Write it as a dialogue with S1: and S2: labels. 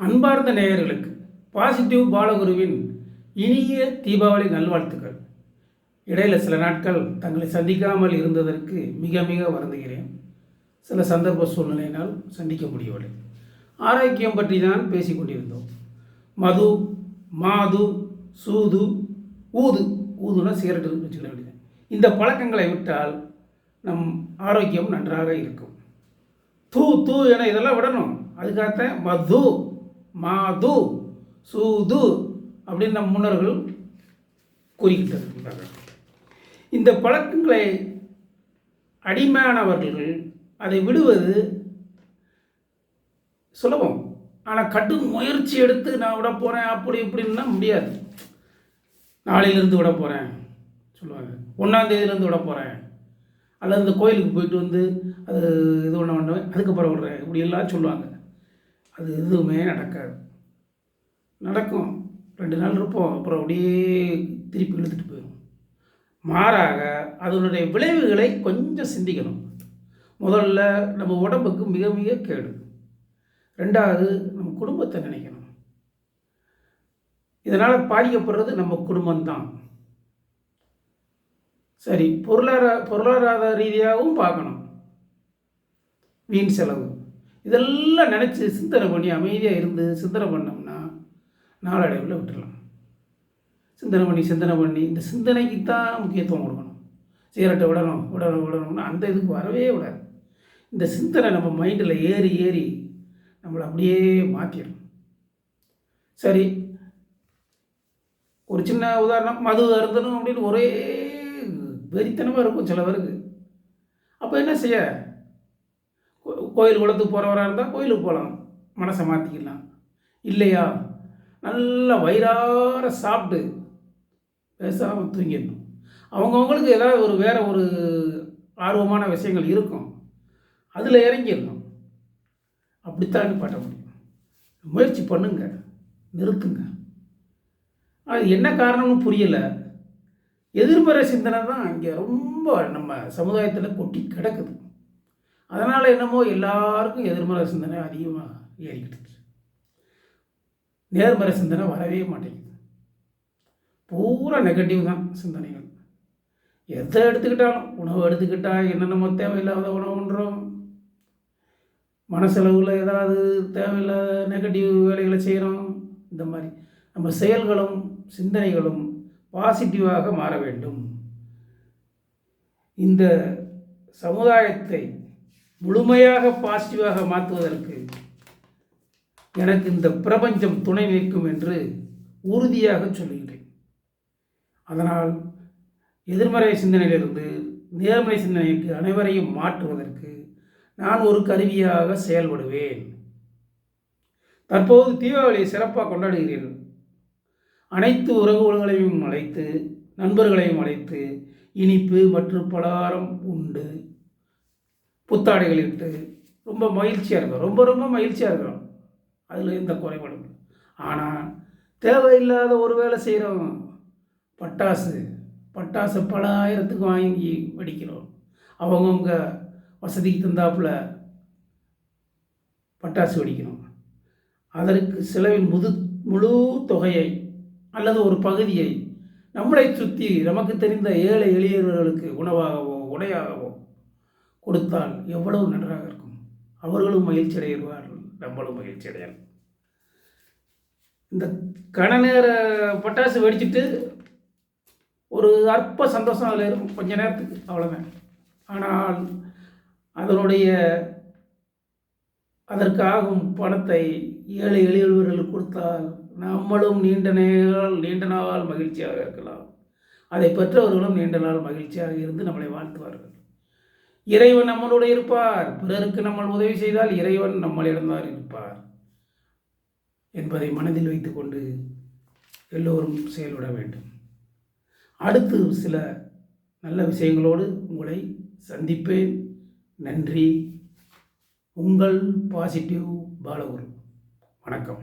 S1: அன்பார்ந்த நேயர்களுக்கு பாசிட்டிவ் பாலகுருவின் இனிய தீபாவளி நல்வாழ்த்துக்கள். இடையில் சில நாட்கள் தங்களை சந்திக்காமல் இருந்ததற்கு மிக மிக வருந்துகிறேன். சில சந்தர்ப்ப சூழ்நிலையினால் சந்திக்க முடியவில்லை. ஆரோக்கியம் பற்றி தான் பேசிக்கொண்டிருந்தோம். மது, மாது, சூது, ஊதுனா சிகரெட்டு வச்சுக்க வேண்டியது. இந்த பழக்கங்களை விட்டால் நம் ஆரோக்கியம் நன்றாக இருக்கும். தூ என இதெல்லாம் விடணும். அதுக்காகத்தான் மது, மாது, சூது அப்படின்னு நம் முன்னோர்கள் கூறிக்கிட்டு இருக்கிறார்கள். இந்த பழக்கங்களை அடிமையானவர்கள் அதை விடுவது சுலபம். ஆனால் கடும் முயற்சி எடுத்து நான் விட போகிறேன் அப்படி இப்படின்னா முடியாது. நாளையிலேருந்து விட போகிறேன் சொல்லுவாங்க, 1ஆம் தேதியிலேருந்து விட போகிறேன், அல்லது இந்த கோயிலுக்கு போயிட்டு வந்து அது இது ஒன்று அதுக்கப்புறம் விடுறேன் இப்படியெல்லாம் சொல்லுவாங்க. அது எதுவுமே நடக்காது. நடக்கும் 2 நாள் இருப்போம், அப்புறம் அப்படியே திருப்பி இழுத்துட்டு போயிடும். மாறாக அதனுடைய விளைவுகளை கொஞ்சம் சிந்திக்கணும். முதல்ல நம்ம உடம்புக்கு மிக மிக கேடு. 2வது நம்ம குடும்பத்தை நினைக்கணும். இதனால் பாதிக்கப்படுறது நம்ம குடும்பம்தான். சரி, பொருளாதார ரீதியாகவும் பார்க்கணும். வீண் செலவு இதெல்லாம் நினச்சி சிந்தனை பண்ணி அமைதியாக இருந்து சிந்தனை பண்ணோம்னா நாளடைவில் விட்டுடலாம். சிந்தனை பண்ணி இந்த சிந்தனைக்கு தான் முக்கியத்துவம் கொடுக்கணும். சிகரெட்டை விடணும்னா அந்த இதுக்கு வரவே விடாது. இந்த சிந்தனை நம்ம மைண்டில் ஏறி நம்மளை அப்படியே மாற்றிடும். சரி, ஒரு சின்ன உதாரணம், மது அருந்தணும் அப்படின்னு ஒரே வெறித்தனமாக இருக்கும் சில பேருக்கு. அப்போ என்ன செய்ய, கோயில் குளத்துக்கு போகிறவராக இருந்தால் கோயிலுக்கு போகலாம், மனசை மாற்றிக்கலாம். இல்லையா, நல்லா வயிறார சாப்பிட்டு பேசாமல் தூங்கிடணும். அவங்கவுங்களுக்கு ஏதாவது வேறு ஒரு ஆர்வமான விஷயங்கள் இருக்கும், அதில் இறங்கிடணும். அப்படித்தான் பாட்ட முடியும். முயற்சி பண்ணுங்க, நிறுத்துங்க. அது என்ன காரணம்னு புரியலை. எதிர்மறை சிந்தனை தான் இங்கே ரொம்ப நம்ம சமுதாயத்தில் கொட்டி கிடக்குது. அதனால் என்னமோ எல்லாருக்கும் எதிர்மறை சிந்தனை அதிகமாக ஏறிக்கிட்டு, நேர்மறை சிந்தனை வரவே மாட்டேங்குது. பூரா நெகட்டிவ் தான் சிந்தனைகள். எதை எடுத்துக்கிட்டாலும், உணவு எடுத்துக்கிட்டால் என்னென்னமோ தேவையில்லாத உணவுன்றோம், மனசளவில் ஏதாவது தேவையில்லாத நெகட்டிவ் வேலைகளை செய்கிறோம். இந்த மாதிரி நம்ம செயல்களும் சிந்தனைகளும் பாசிட்டிவாக மாற வேண்டும். இந்த சமுதாயத்தை முழுமையாக பாசிட்டிவாக மாற்றுவதற்கு எனக்கு இந்த பிரபஞ்சம் துணை நிற்கும் என்று உறுதியாக சொல்லுகிறேன். அதனால் எதிர்மறை சிந்தனையிலிருந்து நேர்மறை சிந்தனைக்கு அனைவரையும் மாற்றுவதற்கு நான் ஒரு கருவியாக செயல்படுவேன். தற்போது தீபாவளியை சிறப்பாக கொண்டாடுகிறீர்கள். அனைத்து உறவுகளையும் அழைத்து, நண்பர்களையும் அழைத்து, இனிப்பு மற்றும் பலகாரம் உண்டு, புத்தாடைகள் இட்டு ரொம்ப மகிழ்ச்சியாக இருக்கும். ரொம்ப மகிழ்ச்சியாக இருக்கிறோம். அதில் எந்த குறைபாடும். ஆனால் தேவையில்லாத ஒரு வேலை செய்கிறோம். பட்டாசு பல ஆயிரத்துக்கு வாங்கி வெடிக்கிறோம். அவங்கவுங்க வசதிக்கு தந்தாப்புல பட்டாசு வெடிக்கணும். அதற்கு செலவின் முழு தொகையை அல்லது ஒரு பகுதியை நம்மளை சுற்றி நமக்கு தெரிந்த ஏழை எளியவர்களுக்கு உணவாகவோ உடையாகவோ கொடுத்தால் எவ்வளவு நன்றாக இருக்கும். அவர்களும் மகிழ்ச்சி அடைவார்கள், நம்மளும் மகிழ்ச்சி அடையலாம். இந்த கணநேர பட்டாசு வெடிச்சிட்டு ஒரு அற்ப சந்தோஷம் அதில் இருக்கும், கொஞ்ச நேரத்துக்கு, அவ்வளோதான். ஆனால் அதற்காகும் பணத்தை ஏழை எளியவர்களுக்கு கொடுத்தால் நம்மளும் நீண்ட நாள் மகிழ்ச்சியாக இருக்கலாம். அதை பெற்றவர்களும் நீண்ட நாள் மகிழ்ச்சியாக இருந்து நம்மளை வாழ்த்துவார்கள். இறைவன் நம்மளோடு இருப்பார். பிறருக்கு நம்ம உதவி செய்தால் இறைவன் நம்மளிடம்தான் இருப்பார் என்பதை மனதில் வைத்துக்கொண்டு எல்லோரும் செயல்பட வேண்டும். அடுத்து சில நல்ல விஷயங்களோடு உங்களை சந்திப்பேன். நன்றி. உங்கள் பாசிட்டிவ் பாலகுரு. வணக்கம்.